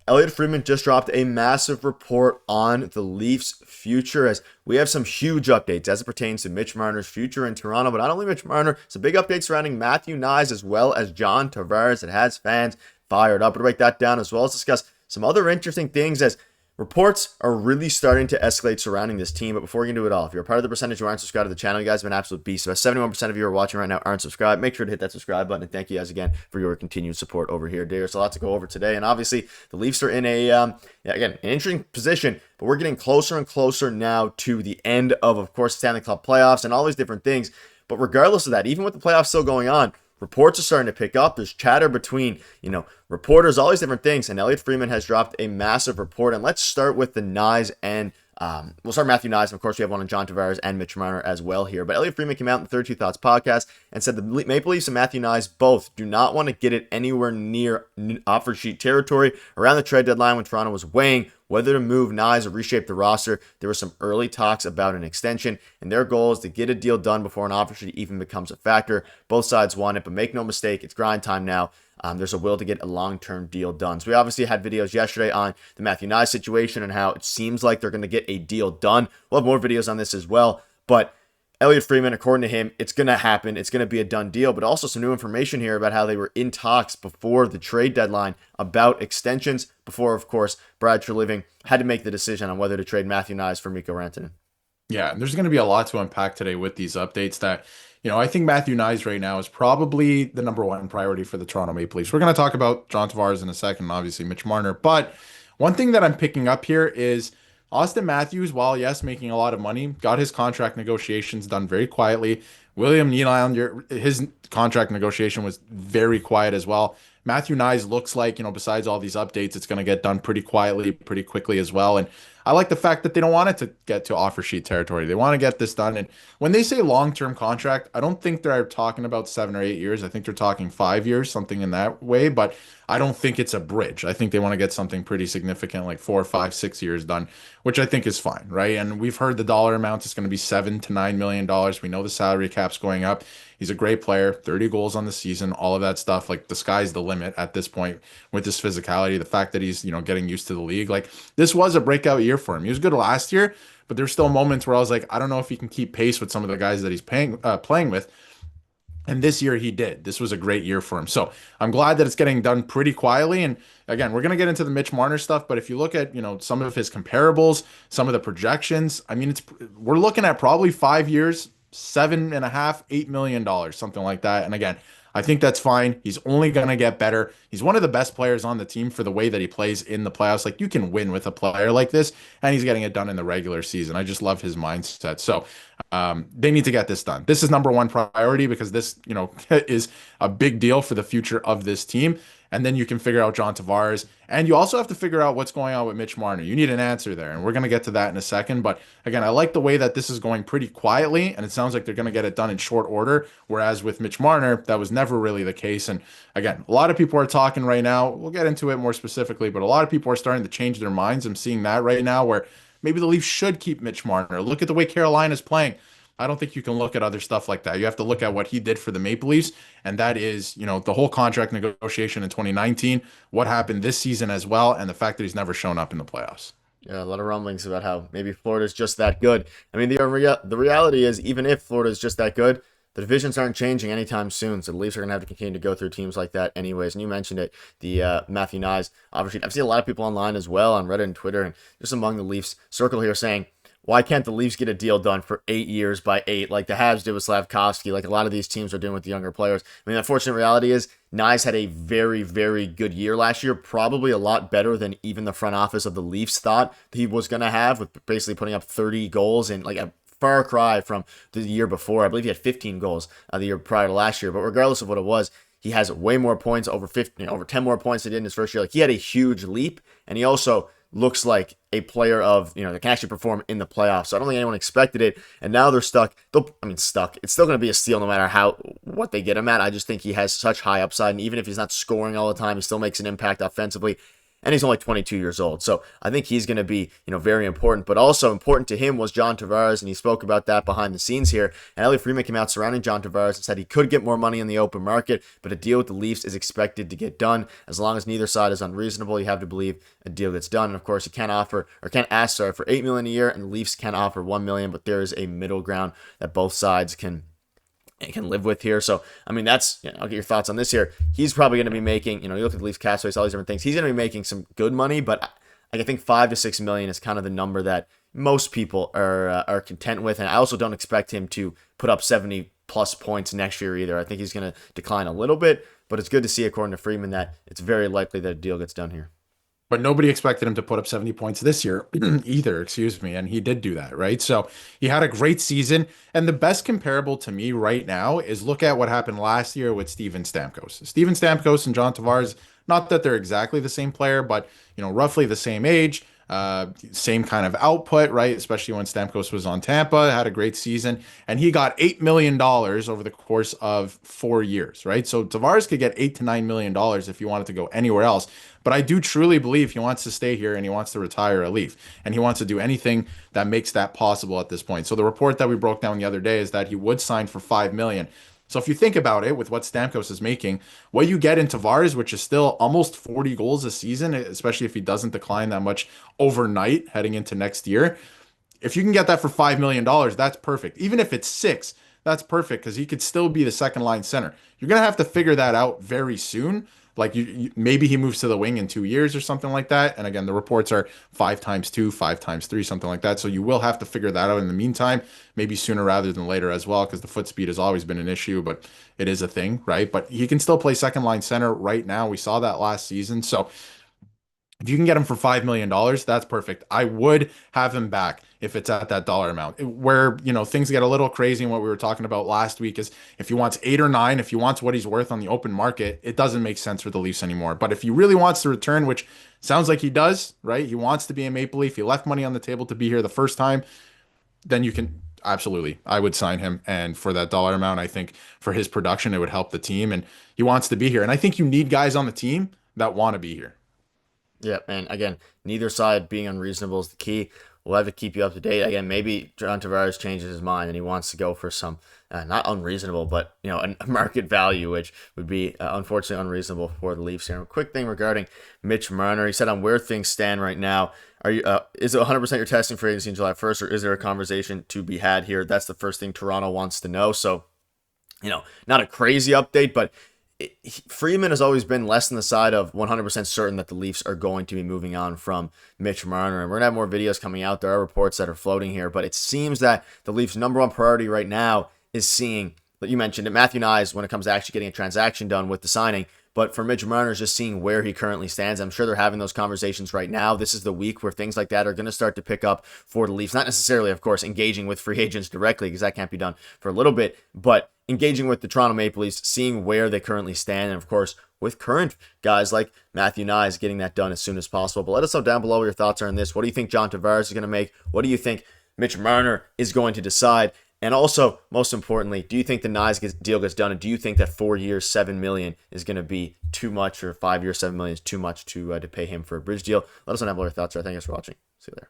Elliot Friedman just dropped a massive report on the Leafs' future, as we have some huge updates as it pertains to Mitch Marner's future in Toronto. But not only Mitch Marner, some big updates surrounding Matthew Knies as well as John Tavares. It has fans fired up. We'll break that down as well as discuss some other interesting things as reports are really starting to escalate surrounding this team. But before we get into it all, if you're a part of the percentage who aren't subscribed to the channel, you guys have been absolute beasts. So 71% of you are watching right now aren't subscribed. Make sure to hit that subscribe button. And thank you guys again for your continued support over here. There's a lot to go over today. And obviously, the Leafs are in an interesting position. But we're getting closer and closer now to the end of course, Stanley Cup playoffs and all these different things. But regardless of that, even with the playoffs still going on, reports are starting to pick up. There's chatter between, reporters, all these different things. And Elliot Friedman has dropped a massive report. And let's start with the Knies and we'll start Matthew Knies. And of course, we have one on John Tavares and Mitch Marner as well here. But Elliot Friedman came out in the 32 Thoughts podcast and said the Maple Leafs and Matthew Knies both do not want to get it anywhere near offer sheet territory. Around the trade deadline when Toronto was weighing whether to move Knies or reshape the roster, there were some early talks about an extension, and their goal is to get a deal done before an offer sheet even becomes a factor. Both sides want it, but make no mistake, it's grind time now. There's a will to get a long-term deal done. So we obviously had videos yesterday on the Matthew Knies situation and how it seems like they're going to get a deal done. We'll have more videos on this as well, but Elliot Friedman, according to him, it's going to happen. It's going to be a done deal, but also some new information here about how they were in talks before the trade deadline about extensions before, of course, Brad Treliving had to make the decision on whether to trade Matthew Knies for Mikko Rantanen. Yeah, there's going to be a lot to unpack today with these updates that, I think Matthew Knies right now is probably the number one priority for the Toronto Maple Leafs. We're going to talk about John Tavares in a second, obviously Mitch Marner, but one thing that I'm picking up here is Austin Matthews, while yes, making a lot of money, got his contract negotiations done very quietly. William Nylander, his contract negotiation was very quiet as well. Matthew Knies looks like, besides all these updates, it's going to get done pretty quietly, pretty quickly as well. And I like the fact that they don't want it to get to offer sheet territory. They want to get this done. And when they say long-term contract, I don't think they're talking about 7 or 8 years. I think they're talking 5 years, something in that way. But I don't think it's a bridge. I think they want to get something pretty significant, like 4, 5, 6 years done, which I think is fine, right? And we've heard the dollar amount is going to be $7 to $9 million. We know the salary cap's going up. He's a great player, 30 goals on the season, all of that stuff. Like the sky's the limit at this point with his physicality, the fact that he's, getting used to the league. Like this was a breakout year for him. He was good last year, but there's still moments where I was like, I don't know if he can keep pace with some of the guys that he's playing with. And this year he did. This was a great year for him. So I'm glad that it's getting done pretty quietly. And again, we're going to get into the Mitch Marner stuff, but if you look at, some of his comparables, some of the projections, I mean, we're looking at probably 5 years, $7.5, $8 million, something like that. And again, I think that's fine. He's only going to get better. He's one of the best players on the team for the way that he plays in the playoffs. Like you can win with a player like this, and he's getting it done in the regular season. I just love his mindset. So they need to get this done. This is number one priority because this, is a big deal for the future of this team. And then you can figure out John Tavares. And you also have to figure out what's going on with Mitch Marner. You need an answer there. And we're going to get to that in a second. But again, I like the way that this is going pretty quietly. And it sounds like they're going to get it done in short order. Whereas with Mitch Marner, that was never really the case. And again, a lot of people are talking right now. We'll get into it more specifically. But a lot of people are starting to change their minds. I'm seeing that right now where maybe the Leafs should keep Mitch Marner. Look at the way Carolina's playing. I don't think you can look at other stuff like that. You have to look at what he did for the Maple Leafs, and that is, the whole contract negotiation in 2019, what happened this season as well, and the fact that he's never shown up in the playoffs. Yeah, a lot of rumblings about how maybe Florida's just that good. I mean, the reality is, even if Florida's just that good, the divisions aren't changing anytime soon, so the Leafs are going to have to continue to go through teams like that anyways. And you mentioned it, the Matthew Knies. Obviously, I've seen a lot of people online as well on Reddit and Twitter, and just among the Leafs circle here saying, why can't the Leafs get a deal done for 8 years by 8, like the Habs did with Slavkovsky, like a lot of these teams are doing with the younger players? I mean, the unfortunate reality is Knies had a very, very good year last year, probably a lot better than even the front office of the Leafs thought he was going to have, with basically putting up 30 goals and like a far cry from the year before. I believe he had 15 goals the year prior to last year, but regardless of what it was, he has way more points, over 10 more points than he did in his first year. Like he had a huge leap, and he also looks like a player of, that can actually perform in the playoffs. So I don't think anyone expected it. And now they're stuck. Stuck. It's still going to be a steal no matter what they get him at. I just think he has such high upside. And even if he's not scoring all the time, he still makes an impact offensively. and he's only 22 years old. So I think he's going to be, very important. But also important to him was John Tavares, and he spoke about that behind the scenes here. And Elliot Friedman came out surrounding John Tavares and said he could get more money in the open market, but a deal with the Leafs is expected to get done. As long as neither side is unreasonable, you have to believe a deal gets done. And of course, you can't ask for $8 million a year, and the Leafs can offer $1 million, but there is a middle ground that both sides can live with here. So, I mean, I'll get your thoughts on this here. He's probably going to be making, you look at the Leafs cap space, all these different things. He's going to be making some good money, but I think $5 to $6 million is kind of the number that most people are content with. And I also don't expect him to put up 70 plus points next year either. I think he's going to decline a little bit, but it's good to see, according to Friedman, that it's very likely that a deal gets done here. But nobody expected him to put up 70 points this year either, excuse me. And he did do that, right? So he had a great season. And the best comparable to me right now is look at what happened last year with Steven Stamkos. Steven Stamkos and John Tavares, not that they're exactly the same player, but, roughly the same age, same kind of output, right? Especially when Stamkos was on Tampa, had a great season, and he got $8 million over the course of 4 years, right? So Tavares could get $8 to $9 million if he wanted to go anywhere else. But I do truly believe he wants to stay here and he wants to retire a Leaf, and he wants to do anything that makes that possible at this point. So the report that we broke down the other day is that he would sign for $5 million. So if you think about it, with what Stamkos is making, what you get in Tavares, which is still almost 40 goals a season, especially if he doesn't decline that much overnight heading into next year, if you can get that for $5 million, that's perfect. Even if it's 6, that's perfect, because he could still be the second line center. You're going to have to figure that out very soon. Like maybe he moves to the wing in 2 years or something like that. And again, the reports are 5 times 2, 5 times 3, something like that. So you will have to figure that out in the meantime, maybe sooner rather than later as well, because the foot speed has always been an issue, but it is a thing, right? But he can still play second line center right now. We saw that last season. So if you can get him for $5 million, that's perfect. I would have him back if it's at that dollar amount. Where, things get a little crazy, and what we were talking about last week is if he wants 8 or 9, if he wants what he's worth on the open market, it doesn't make sense for the Leafs anymore. But if he really wants to return, which sounds like he does, right? He wants to be a Maple Leaf. He left money on the table to be here the first time. Then you can absolutely, I would sign him. And for that dollar amount, I think for his production, it would help the team. And he wants to be here. And I think you need guys on the team that want to be here. Yeah, and again, neither side being unreasonable is the key. We'll have to keep you up to date. Again, maybe John Tavares changes his mind and he wants to go for some, not unreasonable, but a market value, which would be unfortunately unreasonable for the Leafs here. A quick thing regarding Mitch Marner. He said on where things stand right now, is it 100% you're testing for agency on July 1st, or is there a conversation to be had here? That's the first thing Toronto wants to know. So, not a crazy update, but Friedman has always been less than the side of 100% certain that the Leafs are going to be moving on from Mitch Marner. And we're going to have more videos coming out. There are reports that are floating here, but it seems that the Leafs' number one priority right now is seeing, like you mentioned, that Matthew Knies, when it comes to actually getting a transaction done with the signing. But for Mitch Marner, just seeing where he currently stands. I'm sure they're having those conversations right now. This is the week where things like that are going to start to pick up for the Leafs. Not necessarily, of course, engaging with free agents directly, because that can't be done for a little bit, but engaging with the Toronto Maple Leafs, seeing where they currently stand, and of course, with current guys like Matthew Knies, getting that done as soon as possible. But let us know down below what your thoughts are on this. What do you think John Tavares is going to make? What do you think Mitch Marner is going to decide? And also, most importantly, do you think the Knies deal gets done? And do you think that 4 years, $7 million is going to be too much, or 5 years, $7 million is too much to pay him for a bridge deal? Let us know down below your thoughts. Thank you guys for watching. See you there.